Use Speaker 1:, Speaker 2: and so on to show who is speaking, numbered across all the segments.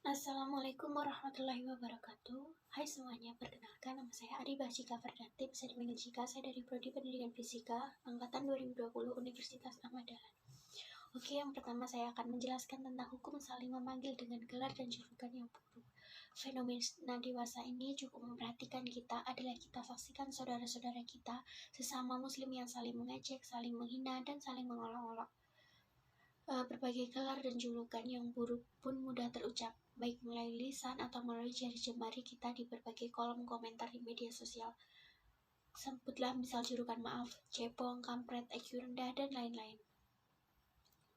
Speaker 1: Assalamualaikum warahmatullahi wabarakatuh. Hai semuanya, perkenalkan nama saya Ariba Cika Ferdanti, bisa dipanggil Cika. Saya dari Prodi Pendidikan Fisika, Angkatan 2020 Universitas Ahmad Dahlan. Oke, yang pertama saya akan menjelaskan tentang hukum saling memanggil dengan gelar dan julukan yang buruk. Fenomena dewasa ini cukup memperhatikan kita adalah kita saksikan saudara-saudara kita, sesama muslim yang saling mengejek, saling menghina, dan saling mengolok-olok. Berbagai gelar dan julukan yang buruk pun mudah terucap, baik melalui lisan atau melalui jari jemari kita di berbagai kolom komentar di media sosial. Sebutlah misal julukan maaf, cepong, kampret, IQ rendah, dan lain-lain.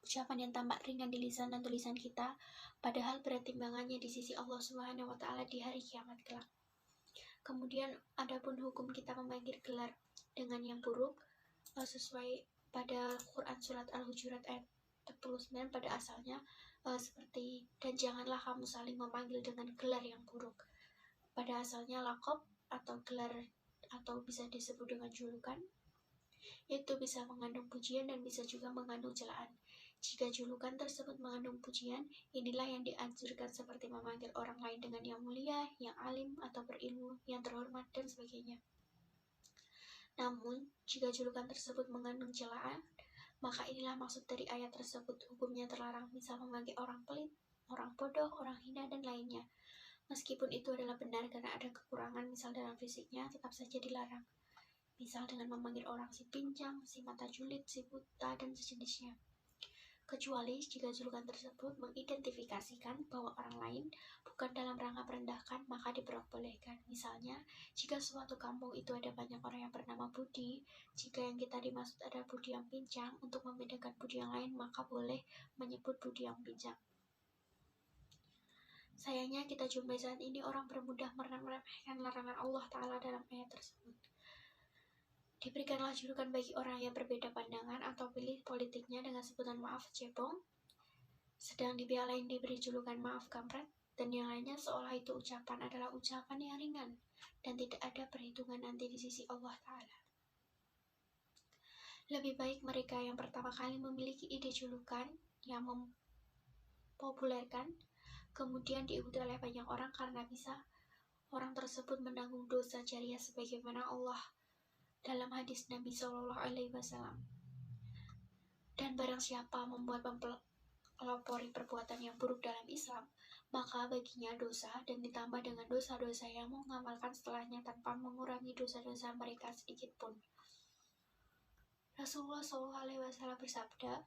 Speaker 1: Ucapan yang tampak ringan di lisan dan tulisan kita, padahal berat timbangannya di sisi Allah Subhanahu wa Ta'ala di hari kiamat kelak. Kemudian, adapun hukum kita memanggil gelar dengan yang buruk, sesuai pada Quran Surat Al-Hujurat ayat 49 pada asalnya seperti, dan janganlah kamu saling memanggil dengan gelar yang buruk. Pada asalnya lakob atau gelar atau bisa disebut dengan julukan, itu bisa mengandung pujian dan bisa juga mengandung celaan. Jika julukan tersebut mengandung pujian, inilah yang dianjurkan seperti memanggil orang lain dengan yang mulia, yang alim atau berilmu, yang terhormat, dan sebagainya. Namun, jika julukan tersebut mengandung celaan, maka inilah maksud dari ayat tersebut, hukumnya terlarang, misal memanggil orang pelit, orang bodoh, orang hina, dan lainnya. Meskipun itu adalah benar karena ada kekurangan misal dalam fisiknya, tetap saja dilarang. Misal dengan memanggil orang si pincang, si mata julid, si buta, dan sejenisnya. Kecuali jika julukan tersebut mengidentifikasikan bahwa orang lain bukan dalam rangka merendahkan, maka diperbolehkan. Misalnya, jika suatu kampung itu ada banyak orang yang bernama Budi, jika yang kita dimaksud ada Budi yang pincang, untuk membedakan Budi yang lain, maka boleh menyebut Budi yang pincang. Sayangnya kita jumpai saat ini orang bermudah meremehkan larangan Allah Ta'ala dalam ayat tersebut. Diberikanlah julukan bagi orang yang berbeda pandangan atau pilih politiknya dengan sebutan maaf cepong, sedang di pihak lain diberi julukan maaf kampret, dan yang lainnya seolah itu ucapan adalah ucapan yang ringan dan tidak ada perhitungan nanti di sisi Allah Ta'ala. Lebih baik mereka yang pertama kali memiliki ide julukan yang mempopulerkan, kemudian diikuti oleh banyak orang karena bisa orang tersebut menanggung dosa jariah sebagaimana Allah dalam hadis Nabi Shallallahu Alaihi Wasallam. Dan barang siapa membuat mempelopori perbuatan yang buruk dalam Islam, maka baginya dosa dan ditambah dengan dosa-dosa yang mengamalkan setelahnya tanpa mengurangi dosa-dosa mereka sedikit pun. Rasulullah SAW bersabda,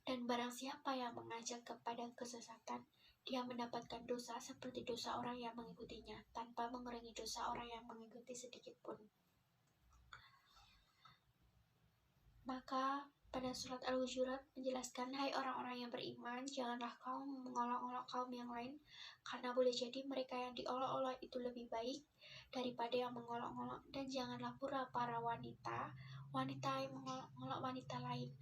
Speaker 1: dan barang siapa yang mengajak kepada kesesatan, dia mendapatkan dosa seperti dosa orang yang mengikutinya, tanpa mengurangi dosa orang yang mengikuti sedikit pun. Maka pada surat Al-Hujurat menjelaskan, hai orang-orang yang beriman, janganlah kaum mengolok-olok kaum yang lain, karena boleh jadi mereka yang diolok-olok itu lebih baik daripada yang mengolok-olok, dan janganlah pula para wanita yang mengolok-olok wanita lain.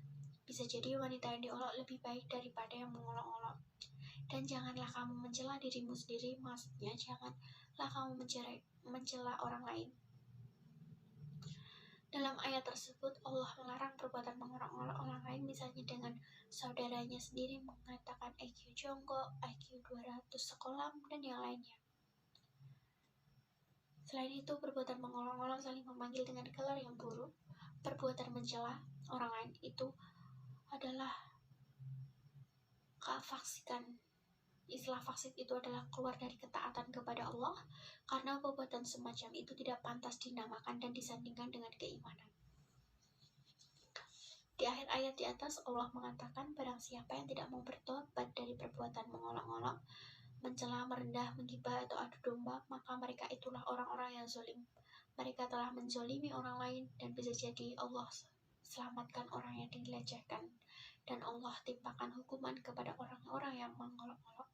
Speaker 1: Bisa jadi wanita yang diolok lebih baik daripada yang mengolok-olok. Dan janganlah kamu mencela dirimu sendiri, maksudnya janganlah kamu mencela orang lain. Dalam ayat tersebut, Allah melarang perbuatan mengolok-olok orang lain, misalnya dengan saudaranya sendiri mengatakan IQ jongkok, IQ 200 sekolah, dan yang lainnya. Selain itu, perbuatan mengolok-olok saling memanggil dengan gelar yang buruk, perbuatan mencela orang lain itu adalah kefasikan. Istilah fasik itu adalah keluar dari ketaatan kepada Allah, karena perbuatan semacam itu tidak pantas dinamakan dan disandingkan dengan keimanan. Di akhir ayat di atas Allah mengatakan, barang siapa yang tidak mau bertobat dari perbuatan mengolok-olok, mencela, merendah, menggibah atau adu domba, maka mereka itulah orang-orang yang zalim. Mereka telah menzalimi orang lain, dan bisa jadi Allah selamatkan orang yang dilecehkan, dan Allah timpakan hukuman kepada orang-orang yang mengolok-olok.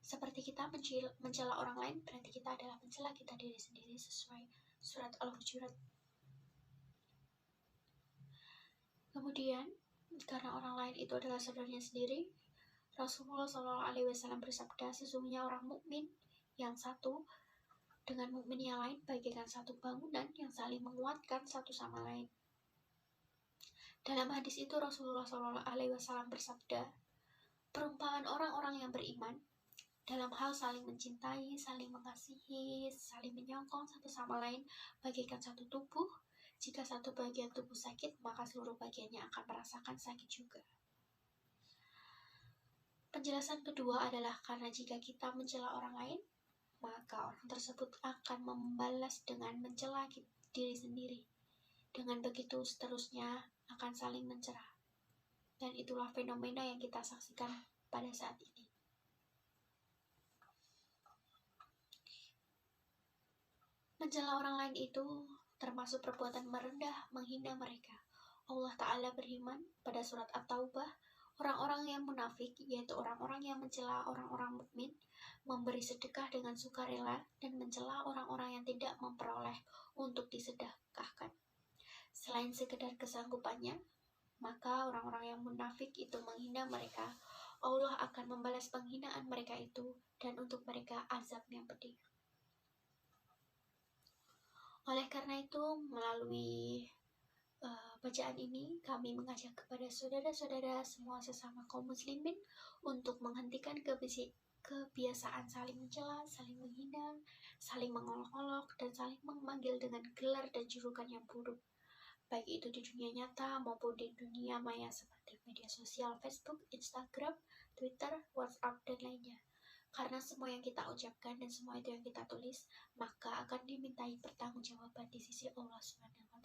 Speaker 1: Seperti kita mencela orang lain, berarti kita adalah mencela kita diri sendiri sesuai surat Al-Hujurat. Kemudian, karena orang lain itu adalah saudaranya sendiri, Rasulullah SAW bersabda, sesungguhnya orang mukmin yang satu dengan mukmin yang lain bagaikan satu bangunan yang saling menguatkan satu sama lain. Dalam hadis itu Rasulullah SAW bersabda, perumpamaan orang-orang yang beriman dalam hal saling mencintai, saling mengasihi, saling menyokong satu sama lain bagaikan satu tubuh. Jika satu bagian tubuh sakit, maka seluruh bagiannya akan merasakan sakit juga. Penjelasan kedua adalah karena jika kita mencela orang lain, maka orang tersebut akan membalas dengan mencela diri sendiri. Dengan begitu seterusnya akan saling mencela. Dan itulah fenomena yang kita saksikan pada saat ini. Mencela orang lain itu termasuk perbuatan merendah, menghina mereka. Allah Ta'ala berfirman pada surat At-Taubah, orang-orang yang munafik, yaitu orang-orang yang mencela orang-orang mukmin, memberi sedekah dengan sukarela dan mencela orang-orang yang tidak memperoleh untuk disedekahkan selain sekedar kesanggupannya, maka orang-orang yang munafik itu menghina mereka. Allah akan membalas penghinaan mereka itu dan untuk mereka azab yang pedih. Oleh karena itu, melalui bacaan ini, kami mengajak kepada saudara-saudara semua sesama kaum muslimin untuk menghentikan kebiasaan saling mencela, saling menghina, saling mengolok-olok, dan saling memanggil dengan gelar dan julukan yang buruk, baik itu di dunia nyata maupun di dunia maya seperti media sosial Facebook, Instagram, Twitter, WhatsApp, dan lainnya. Karena semua yang kita ucapkan dan semua itu yang kita tulis, maka akan dimintai pertanggungjawaban di sisi Allah SWT.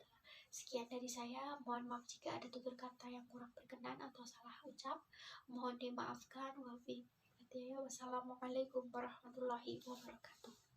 Speaker 1: Sekian dari saya, mohon maaf jika ada tutur kata yang kurang berkenan atau salah ucap. Mohon dimaafkan. Wassalamualaikum warahmatullahi wabarakatuh.